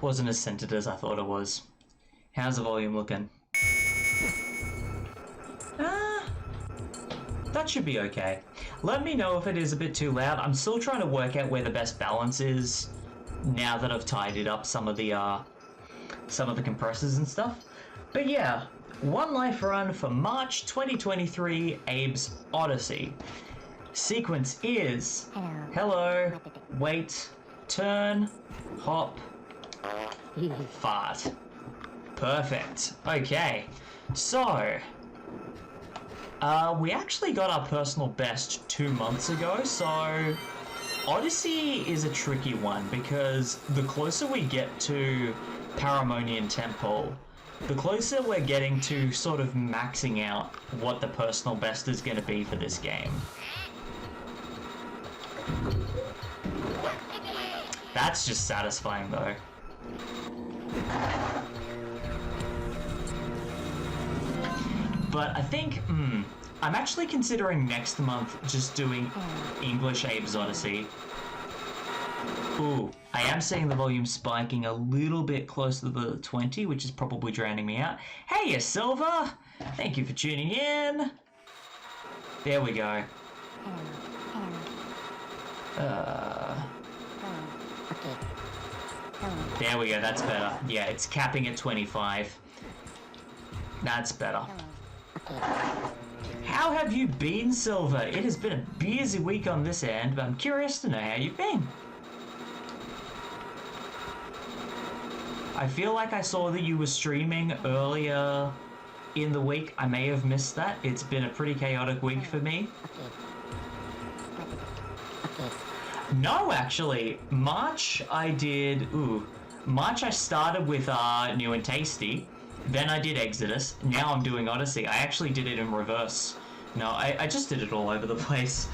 Wasn't as centered as I thought it was. How's the volume looking? That should be okay. Let me know if it is a bit too loud. I'm still trying to work out where the best balance is now that I've tidied up some of the compressors and stuff. But yeah, one life run for March 2023 Abe's Oddysee. Sequence is hello, wait, turn, hop, fart. Perfect. Okay, so we actually got our personal best 2 months ago, so Oddysee is a tricky one because the closer we get to Paramonian Temple, the closer we're getting to sort of maxing out what the personal best is going to be for this game. That's just satisfying though. But I think, I'm actually considering next month just doing English Abe's Oddysee. Ooh, I am seeing the volume spiking a little bit closer to the 20, which is probably drowning me out. Hey, Silver! Thank you for tuning in. There we go. There we go, that's better. Yeah, it's capping at 25. That's better. How have you been, Silver? It has been a busy week on this end, but I'm curious to know how you've been. I feel like I saw that you were streaming earlier in the week. I may have missed that. It's been a pretty chaotic week for me. No, actually. March I did... March I started with New and Tasty. Then I did Exodus. Now I'm doing Oddysee. I actually did it in reverse. No, I just did it all over the place.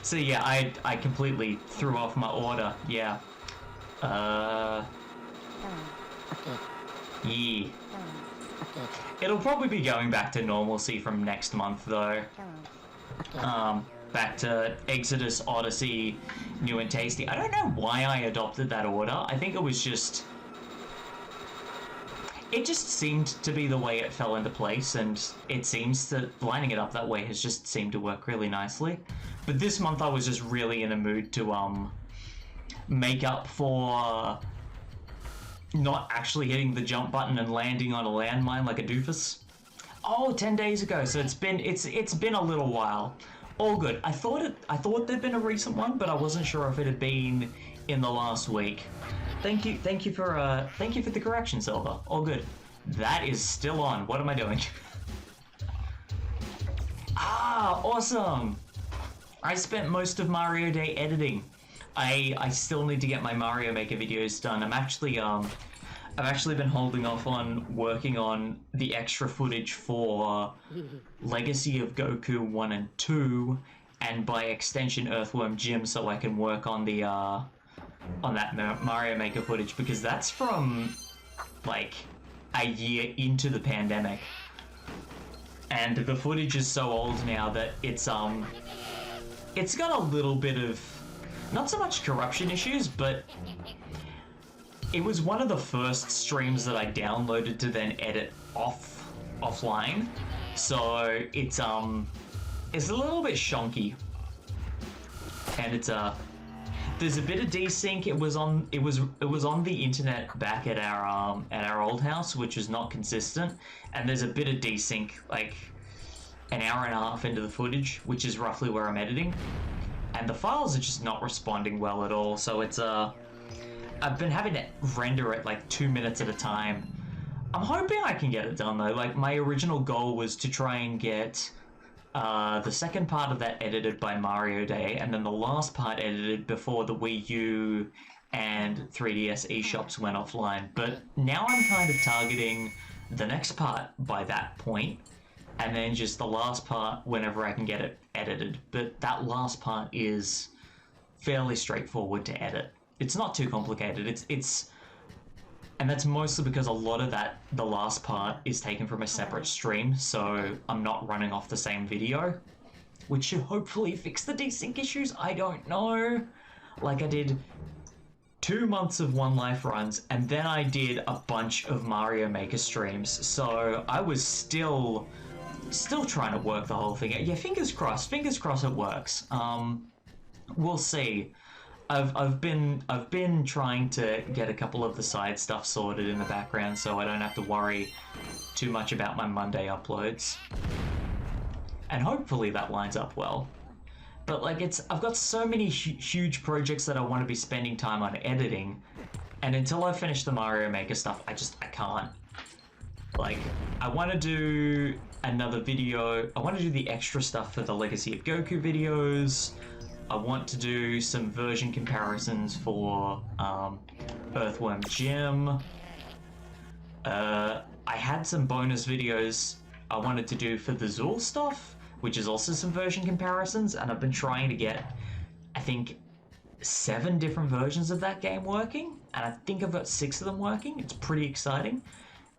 So yeah, I completely threw off my order. Yeah. Yeah. It'll probably be going back to normalcy from next month though. Back to Exodus, Oddysee, New and Tasty. I don't know why I adopted that order. I think it was just... It just seemed to be the way it fell into place, and it seems that lining it up that way has just seemed to work really nicely. But this month I was just really in a mood to make up for not actually hitting the jump button and landing on a landmine like a doofus. Oh, 10 days ago, so it's been a little while. All good. I thought there'd been a recent one, but I wasn't sure if it had been in the last week. Thank you for the correction, Silver. All good. That is still on. What am I doing? Ah, awesome. I spent most of Mario Day editing. I still need to get my Mario Maker videos done. I've actually been holding off on working on the extra footage for Legacy of Goku 1 and 2, and by extension Earthworm Jim, so I can work on the on that Mario Maker footage, because that's from like a year into the pandemic, and the footage is so old now that it's got a little bit of, not so much corruption issues, but it was one of the first streams that I downloaded to then edit offline, so it's a little bit shonky, and there's a bit of desync. It was on the internet back at our old house, which was not consistent, and there's a bit of desync like an hour and a half into the footage, which is roughly where I'm editing, and the files are just not responding well at all. So it's I've been having to render it like 2 minutes at a time. I'm hoping I can get it done though. Like, my original goal was to try and get the second part of that edited by Mario Day, and then the last part edited before the Wii U and 3DS eShops went offline. But now I'm kind of targeting the next part by that point, and then just the last part whenever I can get it edited. But that last part is fairly straightforward to edit. It's not too complicated. And that's mostly because a lot of the last part is taken from a separate stream, so I'm not running off the same video, which should hopefully fix the desync issues. I don't know. Like, I did 2 months of One Life runs, and then I did a bunch of Mario Maker streams. So I was still trying to work the whole thing out. Yeah, fingers crossed it works. We'll see. I've been trying to get a couple of the side stuff sorted in the background, so I don't have to worry too much about my Monday uploads. And hopefully that lines up well. But like, I've got so many huge projects that I want to be spending time on editing, and until I finish the Mario Maker stuff, I can't. Like, I want to do another video. I want to do the extra stuff for the Legacy of Goku videos. I want to do some version comparisons for Earthworm Jim. I had some bonus videos I wanted to do for the Zool stuff, which is also some version comparisons, and I've been trying to get, I think, 7 different versions of that game working, and I think I've got 6 of them working. It's pretty exciting.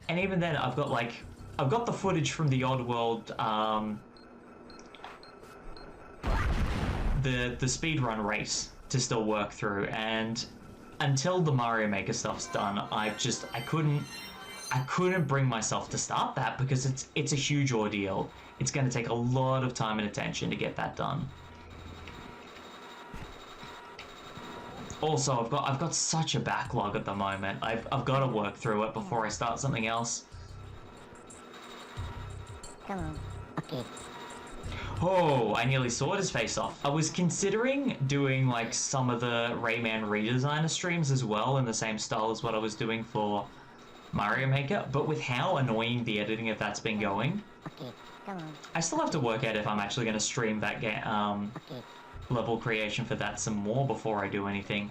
And even then, I've got the footage from the Oddworld, the speedrun race to still work through, and until the Mario Maker stuff's done, I couldn't bring myself to start that because it's a huge ordeal. It's going to take a lot of time and attention to get that done. Also, I've got such a backlog at the moment. I've got to work through it before I start something else. Come on. Okay. Oh, I nearly sawed his face off. I was considering doing like some of the Rayman redesigner streams as well in the same style as what I was doing for Mario Maker, but with how annoying the editing of that's been going, Okay. Come on. I still have to work out if I'm actually going to stream that game, Okay. level creation for that some more before I do anything.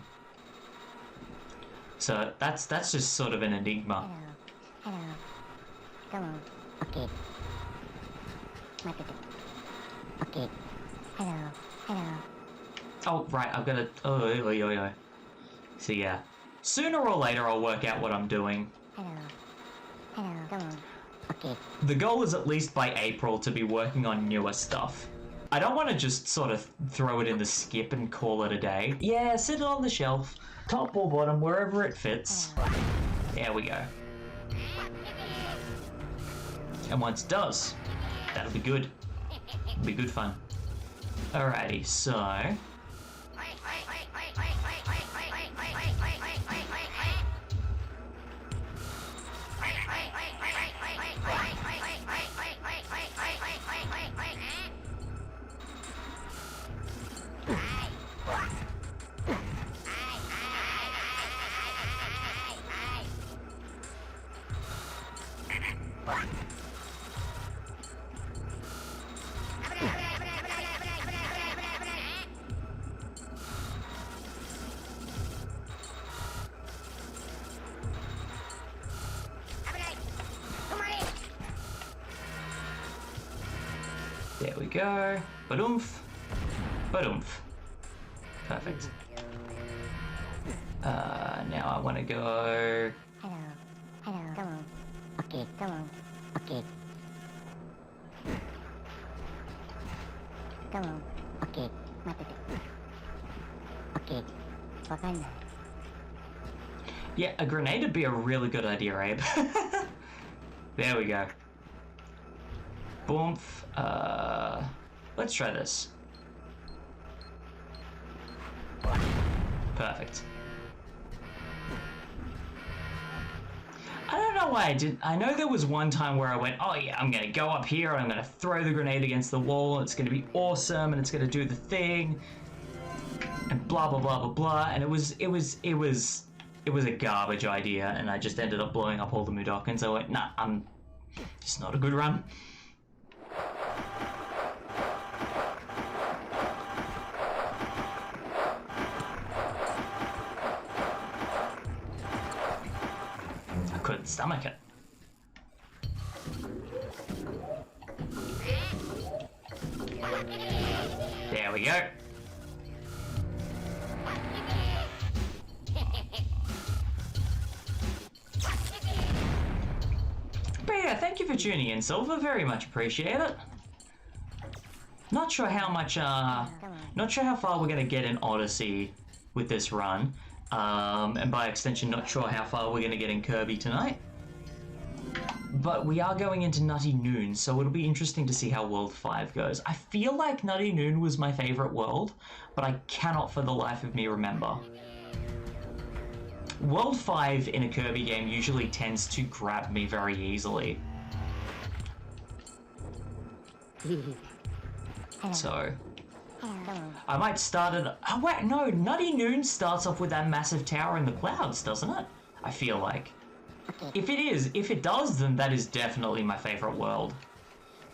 So that's just sort of an enigma. Hello. Hello. Come on. Okay. Okay. Hello. Hello. Oh, right, I've got to... Oh. So yeah. Sooner or later I'll work out what I'm doing. Hello. Hello. Come on. Okay. The goal is at least by April to be working on newer stuff. I don't want to just sort of throw it in the skip and call it a day. Yeah, sit it on the shelf. Top or bottom, wherever it fits. There we go. And once it does, that'll be good. It'll be good fun. Alrighty, so... There we go. Ba-doomph. Ba-doomph. Perfect. Now I want to go... Hello. Hello. Come on. Okay. Come on. Okay. Come on. Okay. Okay. Wakanda. Yeah, a grenade would be a really good idea, Abe. There we go. Boomph. Let's try this. Perfect. I don't know why I did. I know there was one time where I went, oh yeah, I'm gonna go up here and I'm gonna throw the grenade against the wall. It's gonna be awesome and it's gonna do the thing. And blah blah blah blah blah. And it was a garbage idea, and I just ended up blowing up all the Mudokons. I went, nah, it's not a good run. Couldn't stomach it. There we go. But yeah, thank you for tuning in, Silver. Very much appreciate it. Not sure how much, not sure how far we're gonna get in Oddysee with this run. and by extension, not sure how far we're going to get in Kirby tonight. But we are going into Nutty Noon, so it'll be interesting to see how World 5 goes. I feel like Nutty Noon was my favorite world, but I cannot for the life of me remember. World 5 in a Kirby game usually tends to grab me very easily. So, I might start it. Oh wait, no, Nutty Noon starts off with that massive tower in the clouds, doesn't it? I feel like. If it does, then that is definitely my favorite world.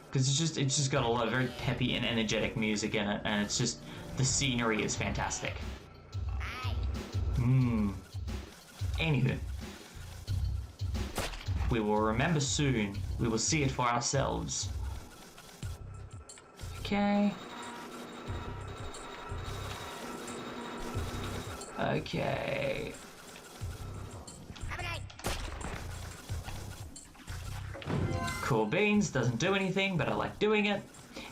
Because it's just got a lot of very peppy and energetic music in it, and it's just, the scenery is fantastic. Anywho. We will remember soon. We will see it for ourselves. Okay. Okay. Cool beans, doesn't do anything, but I like doing it.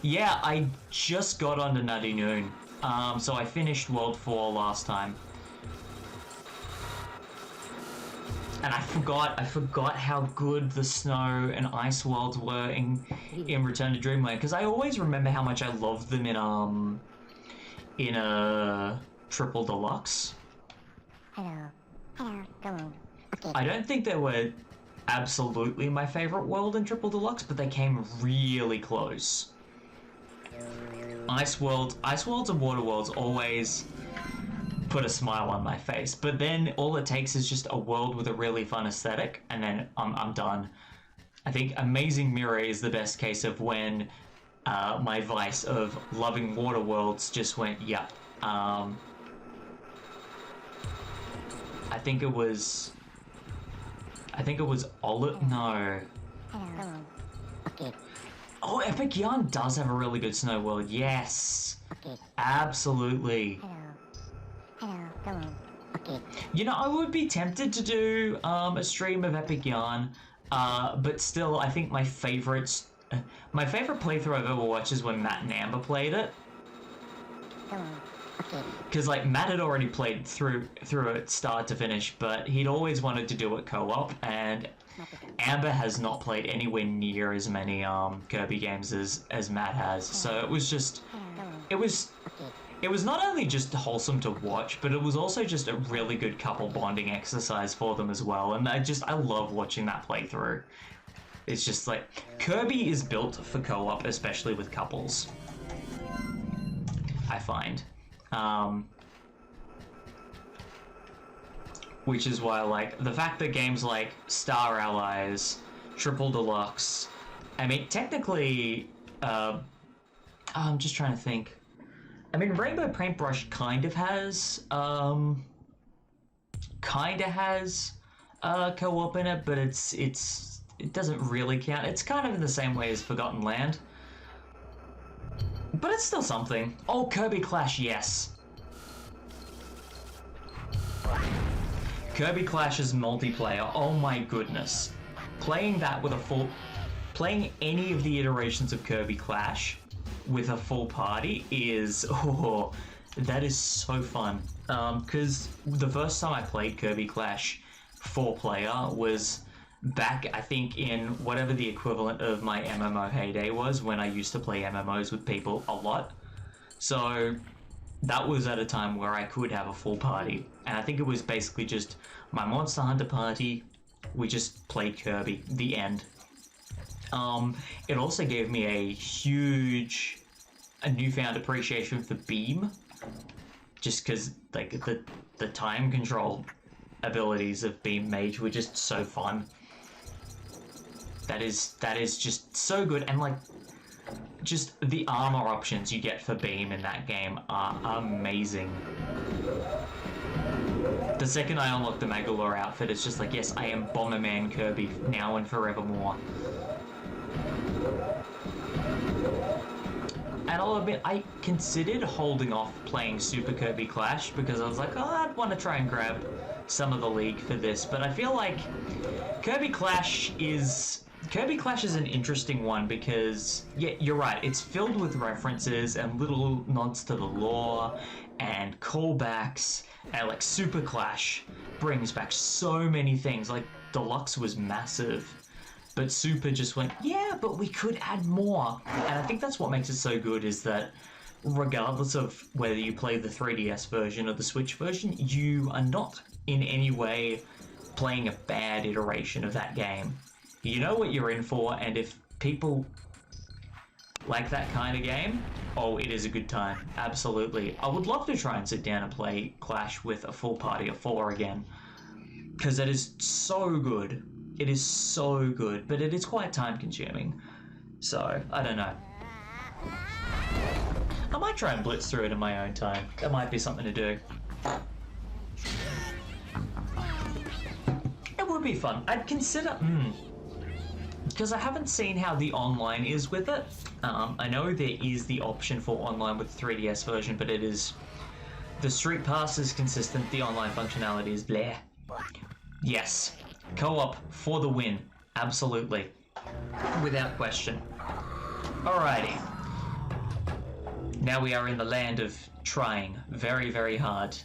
Yeah, I just got onto Nutty Noon. So I finished World 4 last time. And I forgot how good the snow and ice worlds were in Return to Dreamland, because I always remember how much I loved them in a Triple Deluxe. Hello, go on. Okay. I don't think they were absolutely my favorite world in Triple Deluxe, but they came really close. Ice worlds and water worlds always put a smile on my face, but then all it takes is just a world with a really fun aesthetic, and then I'm done. I think Amazing Mirror is the best case of when my vice of loving water worlds just went, yeah. I think it was Olive. No. Hello, go on. Okay. Oh, Epic Yarn does have a really good snow world. Yes. Okay. Absolutely. Hello, go on. Okay. You know, I would be tempted to do a stream of Epic Yarn, but still, I think my favorite playthrough of Overwatch is when Matt and Amber played it. Go on. Okay. Because like Matt had already played through it start to finish, but he'd always wanted to do it co-op, and Amber has not played anywhere near as many Kirby games as Matt has. So it was just, it was not only just wholesome to watch, but it was also just a really good couple bonding exercise for them as well. And I love watching that playthrough. It's just like, Kirby is built for co-op, especially with couples, I find. Which is why, like, the fact that games like Star Allies, Triple Deluxe, I mean, technically, I'm just trying to think. I mean, Rainbow Paintbrush kind of has co-op in it, but it doesn't really count. It's kind of in the same way as Forgotten Land. But it's still something. Oh, Kirby Clash, yes. Kirby Clash's multiplayer, oh my goodness. Playing any of the iterations of Kirby Clash with a full party is, oh, that is so fun. Because the first time I played Kirby Clash 4-player was back, I think, in whatever the equivalent of my MMO heyday was, when I used to play MMOs with people a lot. So that was at a time where I could have a full party, and I think it was basically just my Monster Hunter party. We just played Kirby, the end. It also gave me a newfound appreciation for Beam, just because like the time control abilities of Beam Mage were just so fun. That is just so good, and like, just the armor options you get for Beam in that game are amazing. The second I unlock the Magolor outfit, it's just like, yes, I am Bomberman Kirby now and forevermore. And I'll admit, I considered holding off playing Super Kirby Clash because I was like, oh, I'd want to try and grab some of the League for this, but I feel like Kirby Clash is an interesting one because, yeah, you're right, it's filled with references and little nods to the lore and callbacks, and like Super Clash brings back so many things. Like Deluxe was massive, but Super just went, yeah, but we could add more. And I think that's what makes it so good, is that regardless of whether you play the 3DS version or the Switch version, you are not in any way playing a bad iteration of that game. You know what you're in for, and if people like that kind of game, oh, it is a good time. Absolutely. I would love to try and sit down and play Clash with a full party of 4 again, because it is so good. It is so good, but it is quite time consuming. So, I don't know. I might try and blitz through it in my own time. That might be something to do. It would be fun. I'd consider... because I haven't seen how the online is with it. I know there is the option for online with the 3DS version, but it is... The Street Pass is consistent, the online functionality is bleh. Yes. Co-op for the win. Absolutely. Without question. Alrighty. Now we are in the land of trying very, very hard.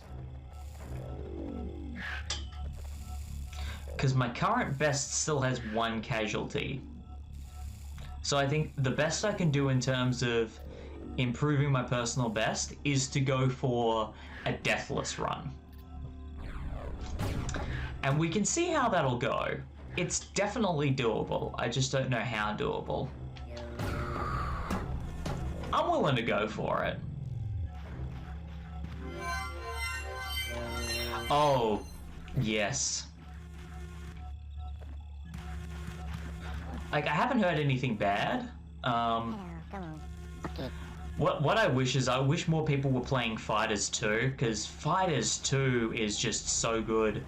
Because my current best still has 1 casualty. So I think the best I can do in terms of improving my personal best is to go for a deathless run. And we can see how that'll go. It's definitely doable. I just don't know how doable. I'm willing to go for it. Oh, yes. Like, I haven't heard anything bad. What I wish is, I wish more people were playing Fighters 2, because Fighters 2 is just so good.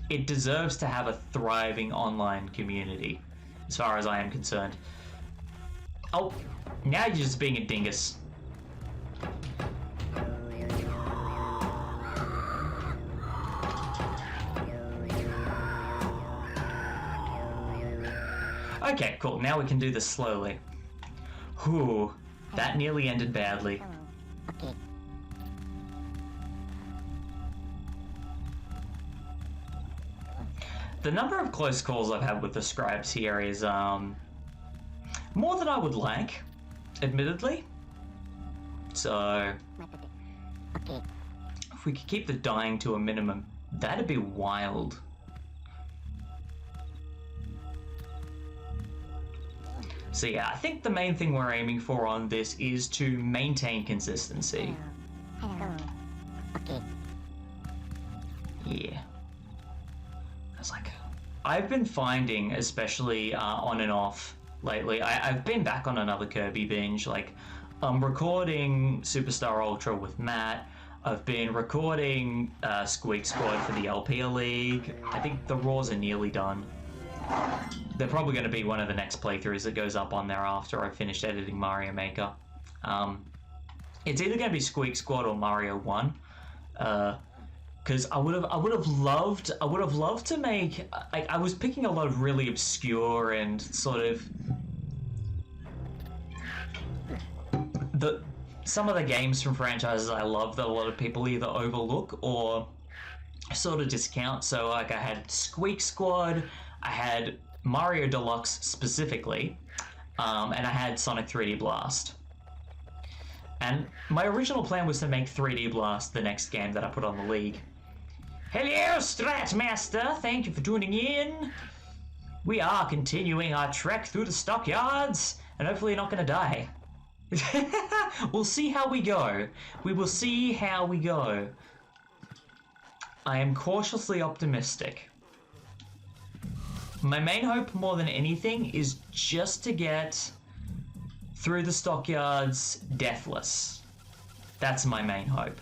It deserves to have a thriving online community, as far as I am concerned. Oh, now you're just being a dingus. Okay, cool. Now we can do this slowly. Whew, that nearly ended badly. The number of close calls I've had with the scribes here is more than I would like, admittedly. So if we could keep the dying to a minimum, that'd be wild. So yeah, I think the main thing we're aiming for on this is to maintain consistency. Yeah. It's like, I've been finding, especially on and off lately, I've been back on another Kirby binge. Like, I'm recording Superstar Ultra with Matt. I've been recording Squeak Squad for the LP League. I think the Raws are nearly done. They're probably going to be one of the next playthroughs that goes up on there after I've finished editing Mario Maker. It's either going to be Squeak Squad or Mario 1. Because I would have loved to make, I was picking a lot of really obscure and sort of some of the games from franchises I love that a lot of people either overlook or sort of discount. So like I had Squeak Squad, I had Mario Deluxe specifically, and I had Sonic 3D Blast. And my original plan was to make 3D Blast the next game that I put on the League. Hello, Stratmaster! Thank you for tuning in! We are continuing our trek through the Stockyards, and hopefully not gonna die. We'll see how we go. We will see how we go. I am cautiously optimistic. My main hope, more than anything, is just to get through the Stockyards deathless. That's my main hope.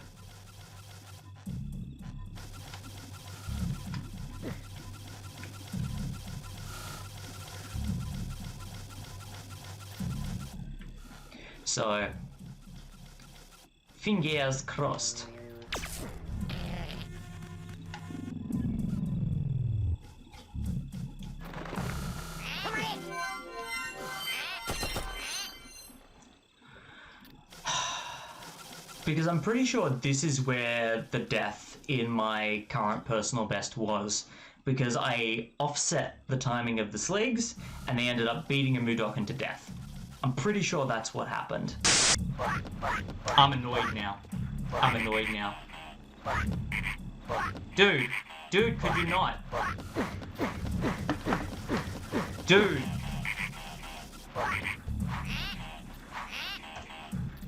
So, fingers crossed. because I'm pretty sure this is where the death in my current personal best was, because I offset the timing of the sligs and they ended up beating a Mudokon to death. I'm pretty sure that's what happened. I'm annoyed now. I'm annoyed now. Dude, could you not? Dude.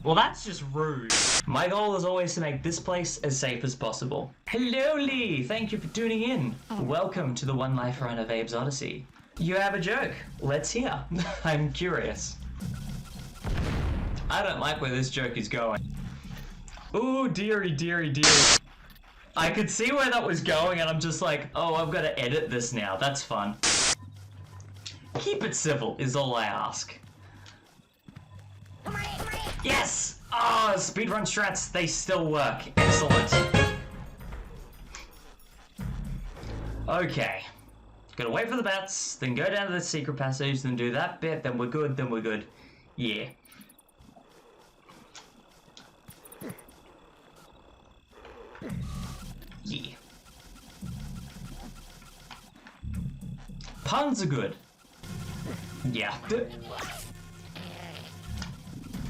Well, that's just rude. My goal is always to make this place as safe as possible. Hello, Lee. Thank you for tuning in. Welcome to the One Life Run of Abe's Oddysee. You have a joke. Let's hear. I'm curious. I don't like where this joke is going. Ooh, dearie, dearie, dearie. I could see where that was going, and I'm just like, oh, I've got to edit this now. That's fun. Keep it civil is all I ask. Yes! Oh, speedrun strats, they still work. Excellent. Okay. Gotta wait for the bats, then go down to the secret passage, then do that bit, then we're good, then we're good. Yeah. Yeah. Puns are good. Yeah.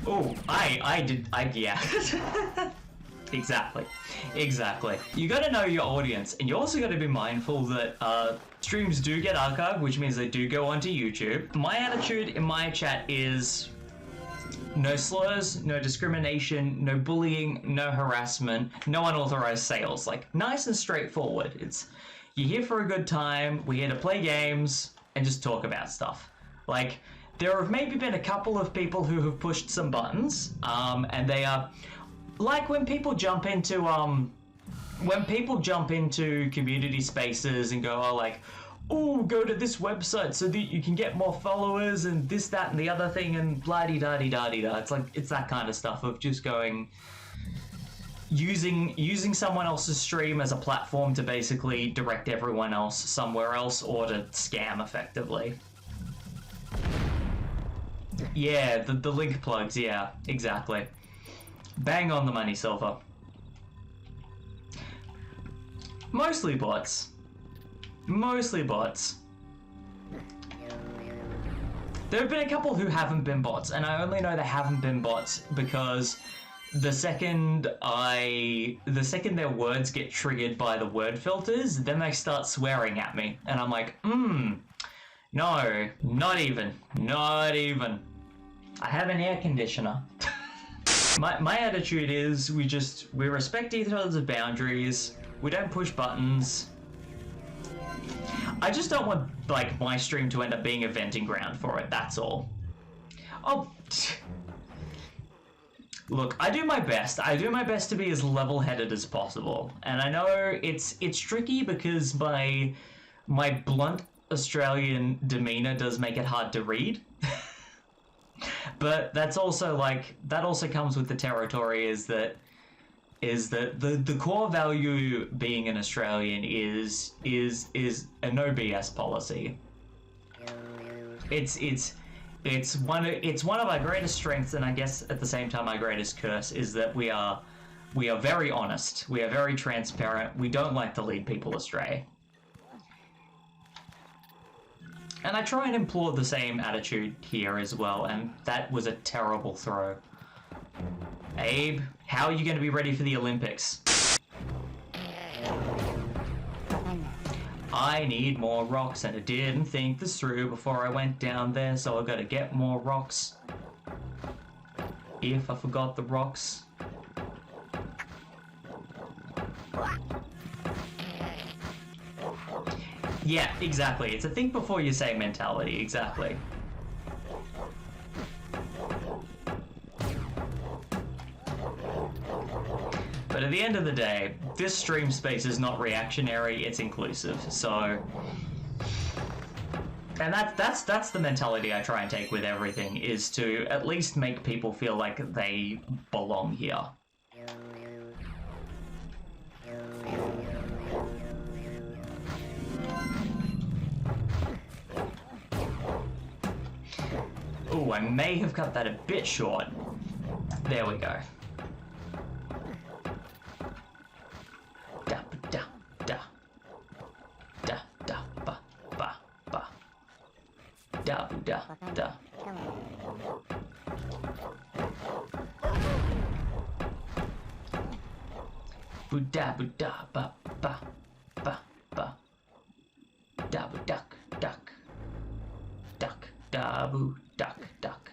Oh, yeah. Exactly. You gotta know your audience, and you also gotta be mindful that streams do get archived, which means they do go onto YouTube. My attitude in my chat is no slurs, no discrimination, no bullying, no harassment, no unauthorized sales. Like, nice and straightforward. It's, you're here for a good time, we're here to play games, and just talk about stuff. Like, there have maybe been a couple of people who have pushed some buttons, and they are like when people jump into community spaces and go, oh, like, oh, go to this website so that you can get more followers and this, that, and the other thing and blah-de-da-de-da-de-da. It's like, it's that kind of stuff of just going, using someone else's stream as a platform to basically direct everyone else somewhere else or to scam effectively. Yeah, the link plugs, yeah, exactly. Bang on the money, Silver. Mostly bots. Mostly bots. There have been a couple who haven't been bots, and I only know they haven't been bots because the second their words get triggered by the word filters, then they start swearing at me, and I'm like, no, not even. I have an air conditioner. My attitude is we respect each other's boundaries, we don't push buttons. I just don't want, like, my stream to end up being a venting ground for it, that's all. Oh, look, I do my best. I do my best to be as level-headed as possible. And I know it's tricky because my blunt Australian demeanor does make it hard to read. But that's also, like, that also comes with the territory is that the core value being an Australian is a no BS policy. It's one of our greatest strengths, and I guess at the same time our greatest curse is that we are very honest, we are very transparent, we don't like to lead people astray. And I try and implore the same attitude here as well, and that was a terrible throw. Abe, how are you going to be ready for the Olympics? I need more rocks, and I didn't think this through before I went down there, so I gotta get more rocks. If I forgot the rocks. Yeah, exactly. It's a think before you say mentality, exactly. But at the end of the day, this stream space is not reactionary, it's inclusive, so... And that's the mentality I try and take with everything, is to at least make people feel like they belong here. Ooh, I may have cut that a bit short. There we go. da boo da da. Come on. Boo da ba ba ba ba. Da boo duck duck. Duck da boo duck duck.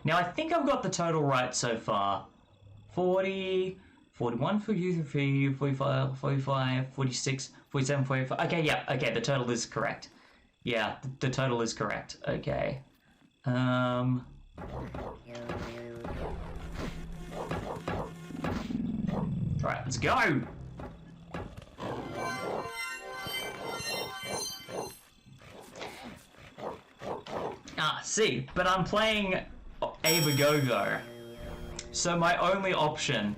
Now I think I've got the total right so far. 40, 41, 43, 45, 45, 46, 47, 45. Okay, yeah, okay, the total is correct. Yeah, the total is correct. Okay. Alright, let's go! Ah, see, but I'm playing Abagogo. So my only option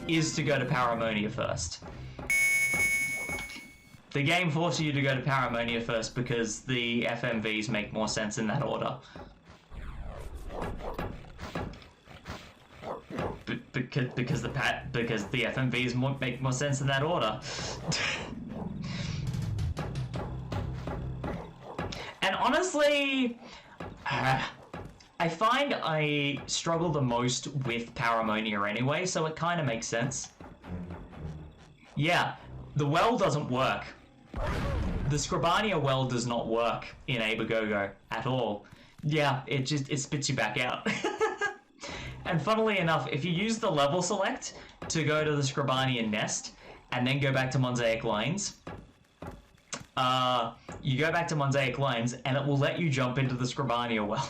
is to go to Paramonia first. The game forces you to go to Paramonia first because the FMVs make more sense in that order. Because the FMVs make more sense in that order. And honestly, I find I struggle the most with Paramonia anyway, so it kind of makes sense. Yeah, the well doesn't work. The Scribania well does not work in Abagogo at all. Yeah, it spits you back out. And funnily enough, if you use the level select to go to the Scribania nest and then go back to Monsaic Lines, you go back to Monsaic Lines and it will let you jump into the Scribania well.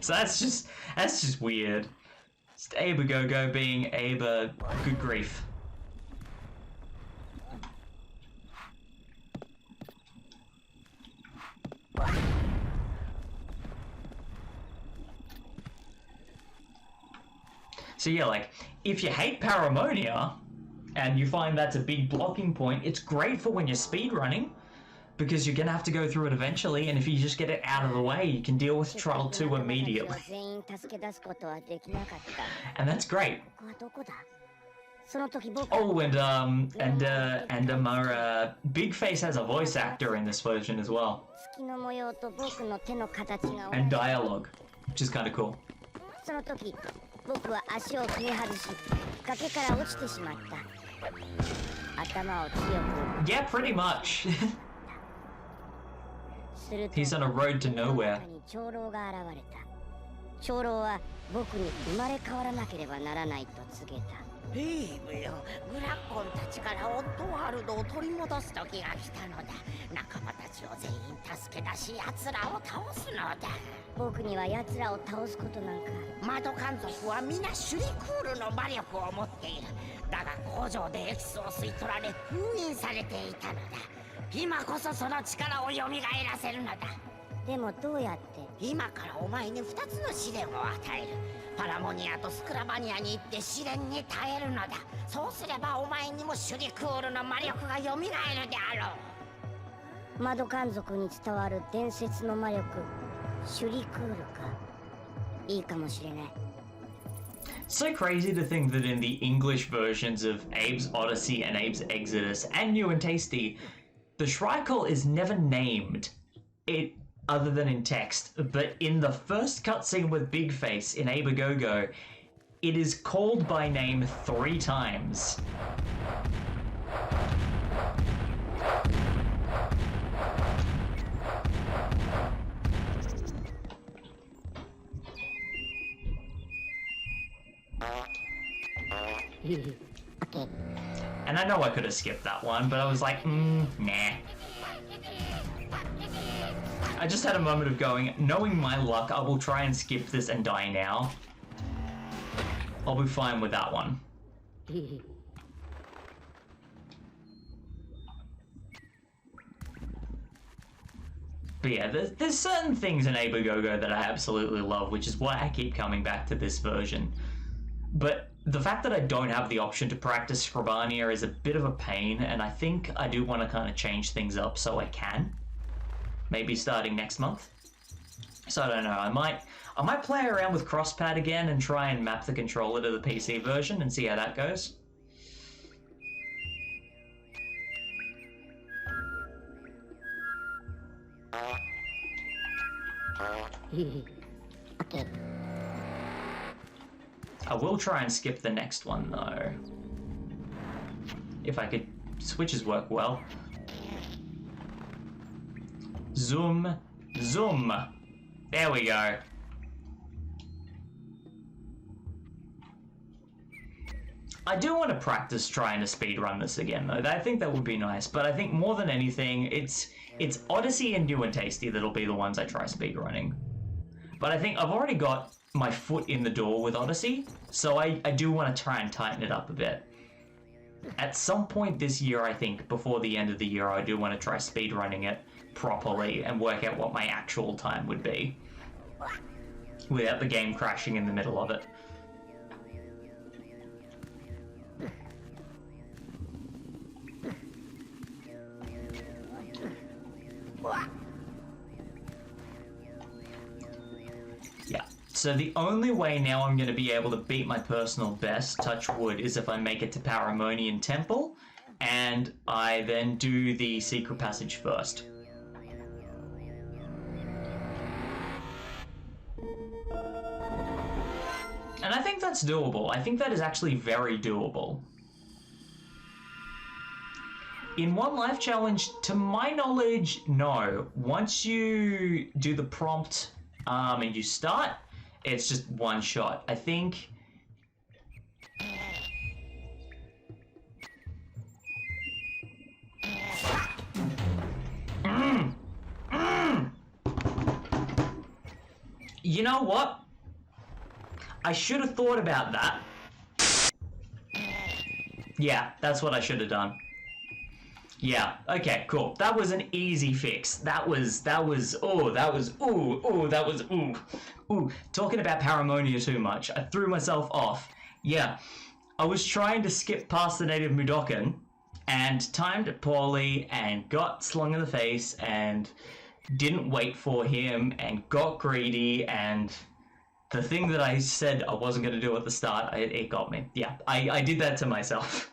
So that's just weird. Just Abagogo being Aba, good grief. So yeah, like, if you hate Paramonia, and you find that's a big blocking point, it's great for when you're speedrunning, because you're gonna have to go through it eventually, and if you just get it out of the way, you can deal with Trial 2 immediately. And that's great. Oh, and Big Face has a voice actor in this version as well. And dialogue, which is kind of cool. Yeah, pretty much. He's on a road to nowhere. 長老は僕に生まれ変わらなければならないと告げた。グラッコンたちからオッドワールドを取り戻す時が来たのだ。仲間たちを全員助け出し、奴らを倒すのだ。僕には奴らを倒すことなんか。マドカン族は皆シュリクールの魔力を持っている。だが工場でエキスを吸い取られ封印されていたのだ。今こそその力を蘇らせるのだ。でもどうやって？今からお前に2つの試練を与える。パラモニアとスクラバニアに行って試練に耐えるのだ。そうすればお前にもシュリクールの魔力が蘇るであろう。マドカン族に伝わる伝説の魔力、シュリクールか。いいかもしれない。It's so crazy to think that in the English versions of Abe's Oddysee and Abe's Exodus and New and Tasty, the Shrikal is never named. Other than in text, but in the first cutscene with Big Face in Abagogo, it is called by name 3 times. Okay. And I know I could have skipped that one, but I was like, nah. I just had a moment of going, knowing my luck, I will try and skip this and die now. I'll be fine with that one. But yeah, there's certain things in Abagogo that I absolutely love, which is why I keep coming back to this version. But the fact that I don't have the option to practice Scribania is a bit of a pain, and I think I do want to kind of change things up so I can. Maybe starting next month. So I don't know, I might play around with Crosspad again and try and map the controller to the PC version and see how that goes. Okay. I will try and skip the next one though. If I could, switches work well. Zoom, zoom. There we go. I do want to practice trying to speedrun this again though. I think that would be nice, but I think more than anything, it's Oddysee and New and Tasty that'll be the ones I try speedrunning. But I think I've already got my foot in the door with Oddysee, so I do want to try and tighten it up a bit. At some point this year, I think, before the end of the year, I do want to try speedrunning it properly and work out what my actual time would be without the game crashing in the middle of it. Yeah, so the only way now I'm going to be able to beat my personal best, touch wood, is if I make it to Paramonian Temple, and I then do the secret passage first. And I think that's doable. I think that is actually very doable. In One Life Challenge, to my knowledge, no. Once you do the prompt and you start, it's just one shot. I think... You know what? I should have thought about that. Yeah, that's what I should have done. Yeah, okay, cool. That was an easy fix. That was, ooh. Talking about Paramonia too much, I threw myself off. Yeah, I was trying to skip past the native Mudokon and timed it poorly and got slung in the face and didn't wait for him and got greedy, and the thing that I said I wasn't going to do at the start, it got me. Yeah, I did that to myself.